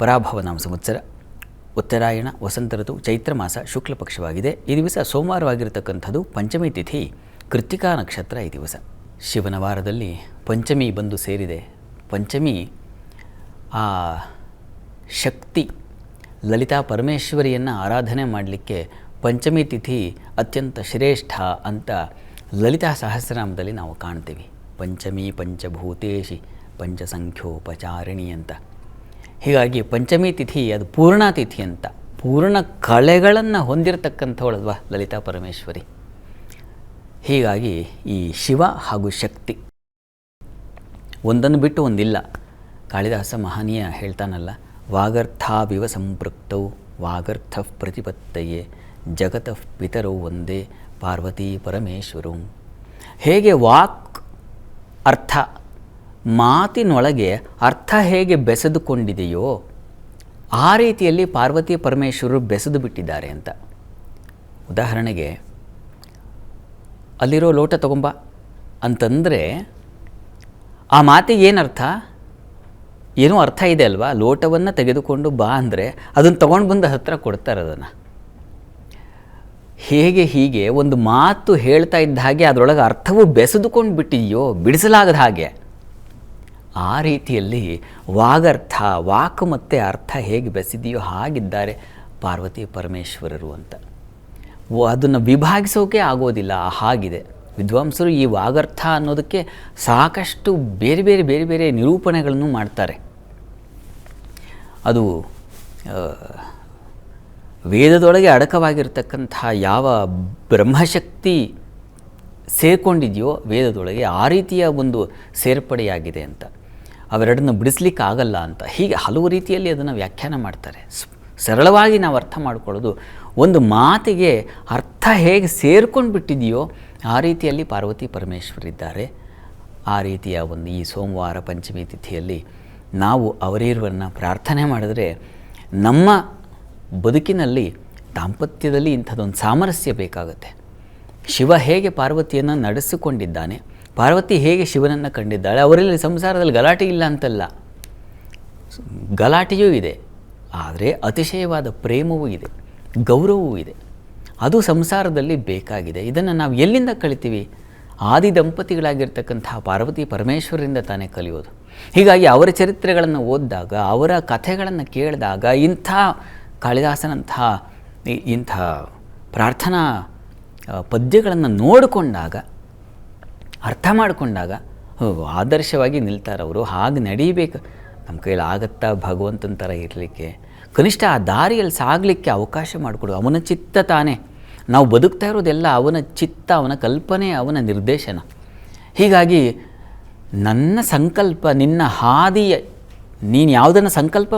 ಪರಾಭವ ನಾಮ ಸಂವತ್ಸರ, ಉತ್ತರಾಯಣ, ವಸಂತ ಋತು, ಚೈತ್ರ ಮಾಸ, ಶುಕ್ಲ ಪಕ್ಷವಾಗಿದೆ. ಈ ದಿವಸ ಸೋಮವಾರವಾಗಿರತಕ್ಕಂಥದ್ದು. ಪಂಚಮಿ ತಿಥಿ, ಕೃತ್ತಿಕಾ ನಕ್ಷತ್ರ ಈ ದಿವಸ. ಶಿವನ ವಾರದಲ್ಲಿ ಪಂಚಮಿ ಬಂದು ಸೇರಿದೆ. ಪಂಚಮಿ ಆ ಶಕ್ತಿ ಲಲಿತಾ ಪರಮೇಶ್ವರಿಯನ್ನು ಆರಾಧನೆ ಮಾಡಲಿಕ್ಕೆ ಪಂಚಮಿ ತಿಥಿ ಅತ್ಯಂತ ಶ್ರೇಷ್ಠ ಅಂತ ಲಲಿತಾ ಸಹಸ್ರನಾಮದಲ್ಲಿ ನಾವು ಕಾಣ್ತೀವಿ. ಪಂಚಮಿ ಪಂಚಭೂತೇಶಿ ಪಂಚಸಂಖ್ಯೋಪಚಾರಿಣಿ ಅಂತ. ಹೀಗಾಗಿ ಪಂಚಮಿ ತಿಥಿ ಅದು ಪೂರ್ಣ ತಿಥಿ ಅಂತ, ಪೂರ್ಣ ಕಳೆಗಳನ್ನು ಹೊಂದಿರತಕ್ಕಂಥವಳಲ್ವ ಲಲಿತಾ ಪರಮೇಶ್ವರಿ. ಹೀಗಾಗಿ ಈ ಶಿವ ಹಾಗೂ ಶಕ್ತಿ ಒಂದನ್ನು ಬಿಟ್ಟು ಒಂದಿಲ್ಲ. ಕಾಳಿದಾಸ ಮಹನೀಯ ಹೇಳ್ತಾನಲ್ಲ, ವಾಗರ್ಥಾವಿವ ಸಂಪೃಕ್ತೌ ವಾಗರ್ಥ ಪ್ರತಿಪತ್ತಯೇ ಜಗತಃ ಪಿತರೌ ಒಂದೇ ಪಾರ್ವತಿ ಪರಮೇಶ್ವರೌ. ಹೇಗೆ ವಾಕ್ ಅರ್ಥ, ಮಾತಿನೊಳಗೆ ಅರ್ಥ ಹೇಗೆ ಬೆಸೆದುಕೊಂಡಿದೆಯೋ ಆ ರೀತಿಯಲ್ಲಿ ಪಾರ್ವತಿ ಪರಮೇಶ್ವರರು ಬೆಸೆದು ಬಿಟ್ಟಿದ್ದಾರೆ ಅಂತ. ಉದಾಹರಣೆಗೆ, ಅಲ್ಲಿರೋ ಲೋಟ ತಗೊಂಬ ಅಂತಂದರೆ ಆ ಮಾತಿಗೆ ಏನರ್ಥ? ಏನೋ ಅರ್ಥ ಇದೆ ಅಲ್ವಾ? ಲೋಟವನ್ನು ತೆಗೆದುಕೊಂಡು ಬಾ ಅಂದರೆ ಅದನ್ನು ತೊಗೊಂಡು ಬಂದು ಹತ್ತಿರ ಕೊಡ್ತಾರೆ ಅದನ್ನು. ಹೇಗೆ ಹೀಗೆ ಒಂದು ಮಾತು ಹೇಳ್ತಾ ಇದ್ದ ಹಾಗೆ ಅದರೊಳಗೆ ಅರ್ಥವು ಬೆಸೆದುಕೊಂಡು ಬಿಟ್ಟಿದೆಯೋ, ಬಿಡಿಸಲಾಗದ ಹಾಗೆ, ಆ ರೀತಿಯಲ್ಲಿ ವಾಗರ್ಥ, ವಾಕ್ ಮತ್ತು ಅರ್ಥ ಹೇಗೆ ಬೆಸೆದಿದೆಯೋ ಹಾಗಿದ್ದಾರೆ ಪಾರ್ವತಿ ಪರಮೇಶ್ವರರು ಅಂತ. ಅದನ್ನು ವಿಭಾಗಿಸೋಕೆ ಆಗೋದಿಲ್ಲ, ಹಾಗಿದೆ. ವಿದ್ವಾಂಸರು ಈ ವಾಗರ್ಥ ಅನ್ನೋದಕ್ಕೆ ಸಾಕಷ್ಟು ಬೇರೆ ಬೇರೆ ಬೇರೆ ಬೇರೆ ನಿರೂಪಣೆಗಳನ್ನು ಮಾಡ್ತಾರೆ. ಅದು ವೇದದೊಳಗೆ ಅಡಕವಾಗಿರ್ತಕ್ಕಂಥ ಯಾವ ಬ್ರಹ್ಮಶಕ್ತಿ ಸೇರಿಕೊಂಡಿದೆಯೋ ವೇದದೊಳಗೆ, ಆ ರೀತಿಯ ಒಂದು ಸೇರ್ಪಡೆಯಾಗಿದೆ ಅಂತ. ಅವೆರಡನ್ನು ಬಿಡಿಸ್ಲಿಕ್ಕೆ ಆಗಲ್ಲ ಅಂತ. ಹೀಗೆ ಹಲವು ರೀತಿಯಲ್ಲಿ ಅದನ್ನು ವ್ಯಾಖ್ಯಾನ ಮಾಡ್ತಾರೆ. ಸರಳವಾಗಿ ನಾವು ಅರ್ಥ ಮಾಡ್ಕೊಳ್ಳೋದು, ಒಂದು ಮಾತಿಗೆ ಅರ್ಥ ಹೇಗೆ ಸೇರ್ಕೊಂಡು ಬಿಟ್ಟಿದೆಯೋ ಆ ರೀತಿಯಲ್ಲಿ ಪಾರ್ವತಿ ಪರಮೇಶ್ವರಿದ್ದಾರೆ. ಆ ರೀತಿಯ ಒಂದು ಈ ಸೋಮವಾರ ಪಂಚಮಿ ತಿಥಿಯಲ್ಲಿ ನಾವು ಅವರಿರುವನ್ನ ಪ್ರಾರ್ಥನೆ ಮಾಡಿದ್ರೆ ನಮ್ಮ ಬದುಕಿನಲ್ಲಿ ದಾಂಪತ್ಯದಲ್ಲಿ ಇಂಥದ್ದೊಂದು ಸಾಮರಸ್ಯ ಬೇಕಾಗುತ್ತೆ. ಶಿವ ಹೇಗೆ ಪಾರ್ವತಿಯನ್ನು ನಡೆಸಿಕೊಂಡಿದ್ದಾನೆ, ಪಾರ್ವತಿ ಹೇಗೆ ಶಿವನನ್ನು ಕಂಡಿದ್ದಾಳೆ, ಅವರಲ್ಲಿ ಸಂಸಾರದಲ್ಲಿ ಗಲಾಟೆ ಇಲ್ಲ ಅಂತಲ್ಲ, ಗಲಾಟೆಯೂ ಇದೆ, ಆದರೆ ಅತಿಶಯವಾದ ಪ್ರೇಮವೂ ಇದೆ, ಗೌರವವೂ ಇದೆ. ಅದು ಸಂಸಾರದಲ್ಲಿ ಬೇಕಾಗಿದೆ. ಇದನ್ನು ನಾವು ಎಲ್ಲಿಂದ ಕಲಿತೀವಿ? ಆದಿ ದಂಪತಿಗಳಾಗಿರ್ತಕ್ಕಂತಹ ಪಾರ್ವತಿ ಪರಮೇಶ್ವರರಿಂದ ತಾನೇ ಕಲಿಯೋದು. ಹೀಗಾಗಿ ಅವರ ಚರಿತ್ರೆಗಳನ್ನು ಓದಿದಾಗ, ಅವರ ಕಥೆಗಳನ್ನು ಕೇಳಿದಾಗ, ಇಂಥ ಕಾಳಿದಾಸನಂತಹ ಇಂಥ ಪ್ರಾರ್ಥನಾ ಪದ್ಯಗಳನ್ನು ನೋಡಿಕೊಂಡಾಗ, ಅರ್ಥ ಮಾಡಿಕೊಂಡಾಗ ಆದರ್ಶವಾಗಿ ನಿಲ್ತಾರವರು. ಹಾಗೆ ನಡೀಬೇಕು. ನಮ್ಮ ಕೈಲಿ ಆಗತ್ತಾ ಭಗವಂತನ ಥರ ಇರಲಿಕ್ಕೆ? ಕನಿಷ್ಠ ಆ ದಾರಿಯಲ್ಲಿ ಸಾಗಲಿಕ್ಕೆ ಅವಕಾಶ ಮಾಡಿಕೊಡು. ಅವನ ಚಿತ್ತ ತಾನೇ. ನಾವು ಬದುಕ್ತಾ ಇರೋದೆಲ್ಲ ಅವನ ಚಿತ್ತ, ಅವನ ಕಲ್ಪನೆ, ಅವನ ನಿರ್ದೇಶನ. ಹೀಗಾಗಿ ನನ್ನ ಸಂಕಲ್ಪ, ನಿನ್ನ ಹಾದಿಯ, ನೀನು ಯಾವುದನ್ನು ಸಂಕಲ್ಪ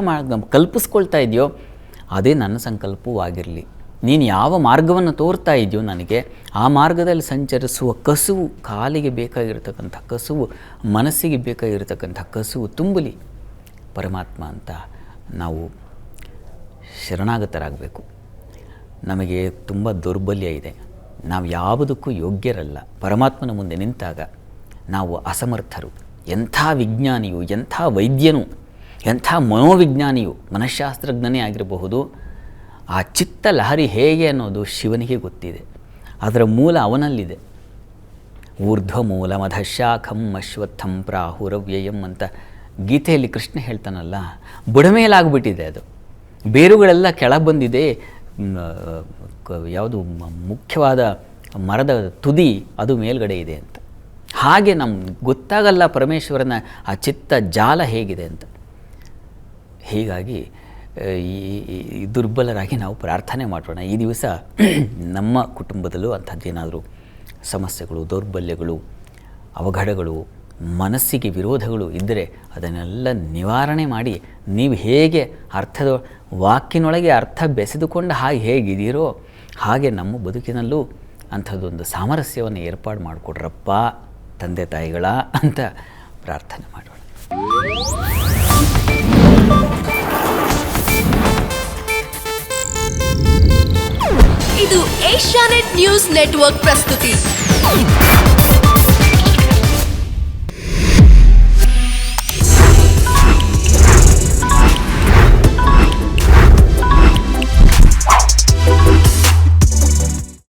ಕಲ್ಪಿಸ್ಕೊಳ್ತಾ ಇದೆಯೋ ಅದೇ ನನ್ನ ಸಂಕಲ್ಪವೂ ಆಗಿರಲಿ. ನೀನು ಯಾವ ಮಾರ್ಗವನ್ನು ತೋರ್ತಾ ಇದೆಯೋ ನನಗೆ ಆ ಮಾರ್ಗದಲ್ಲಿ ಸಂಚರಿಸುವ ಕಸುವು, ಕಾಲಿಗೆ ಬೇಕಾಗಿರ್ತಕ್ಕಂಥ ಕಸುವು, ಮನಸ್ಸಿಗೆ ಬೇಕಾಗಿರ್ತಕ್ಕಂಥ ಕಸುವು ತುಂಬಲಿ ಪರಮಾತ್ಮ ಅಂತ ನಾವು ಶರಣಾಗತರಾಗಬೇಕು. ನಮಗೆ ತುಂಬ ದೌರ್ಬಲ್ಯ ಇದೆ. ನಾವು ಯಾವುದಕ್ಕೂ ಯೋಗ್ಯರಲ್ಲ. ಪರಮಾತ್ಮನ ಮುಂದೆ ನಿಂತಾಗ ನಾವು ಅಸಮರ್ಥರು. ಎಂಥ ವಿಜ್ಞಾನಿಯು, ಎಂಥ ವೈದ್ಯನು, ಎಂಥ ಮನೋವಿಜ್ಞಾನಿಯು, ಮನಃಶಾಸ್ತ್ರಜ್ಞನೇ ಆಗಿರಬಹುದು, ಆ ಚಿತ್ತ ಲಹರಿ ಹೇಗೆ ಅನ್ನೋದು ಶಿವನಿಗೆ ಗೊತ್ತಿದೆ. ಅದರ ಮೂಲ ಅವನಲ್ಲಿದೆ. ಊರ್ಧ್ವ ಮೂಲ ಮಧಶಾಖಂ ಅಶ್ವತ್ಥಂ ಪ್ರಾಹುರವ್ಯಯಂ ಅಂತ ಗೀತೆಯಲ್ಲಿ ಕೃಷ್ಣ ಹೇಳ್ತಾನಲ್ಲ, ಬುಡಮೇಲಾಗ್ಬಿಟ್ಟಿದೆ ಅದು. ಬೇರುಗಳೆಲ್ಲ ಕೆಳಗೆ ಬಂದಿದೆ. ಯಾವುದು ಮುಖ್ಯವಾದ ಮರದ ತುದಿ ಅದು ಮೇಲ್ಗಡೆ ಇದೆ ಅಂತ. ಹಾಗೆ ನಮ್ಗೆ ಗೊತ್ತಾಗಲ್ಲ ಪರಮೇಶ್ವರನ ಆ ಚಿತ್ತ ಜಾಲ ಹೇಗಿದೆ ಅಂತ. ಹೀಗಾಗಿ ಈ ದುರ್ಬಲರಾಗಿ ನಾವು ಪ್ರಾರ್ಥನೆ ಮಾಡೋಣ. ಈ ದಿವಸ ನಮ್ಮ ಕುಟುಂಬದಲ್ಲೂ ಅಂಥದ್ದೇನಾದರೂ ಸಮಸ್ಯೆಗಳು, ದೌರ್ಬಲ್ಯಗಳು, ಅವಘಡಗಳು, ಮನಸ್ಸಿಗೆ ವಿರೋಧಗಳು ಇದ್ದರೆ ಅದನ್ನೆಲ್ಲ ನಿವಾರಣೆ ಮಾಡಿ, ನೀವು ಹೇಗೆ ಅರ್ಥದ ವಾಕಿನೊಳಗೆ ಅರ್ಥ ಬೆಸೆದುಕೊಂಡು ಹಾಗೆ ಹೇಗಿದ್ದೀರೋ ಹಾಗೆ ನಮ್ಮ ಬದುಕಿನಲ್ಲೂ ಅಂಥದ್ದೊಂದು ಸಾಮರಸ್ಯವನ್ನು ಏರ್ಪಾಡು ಮಾಡಿಕೊಡ್ರಪ್ಪ ತಂದೆ ತಾಯಿಗಳ ಅಂತ ಪ್ರಾರ್ಥನೆ ಮಾಡೋಣ. ಇದು ಏಷ್ಯಾನೆಟ್ ನ್ಯೂಸ್ ನೆಟ್ವರ್ಕ್ ಪ್ರಸ್ತುತಿ.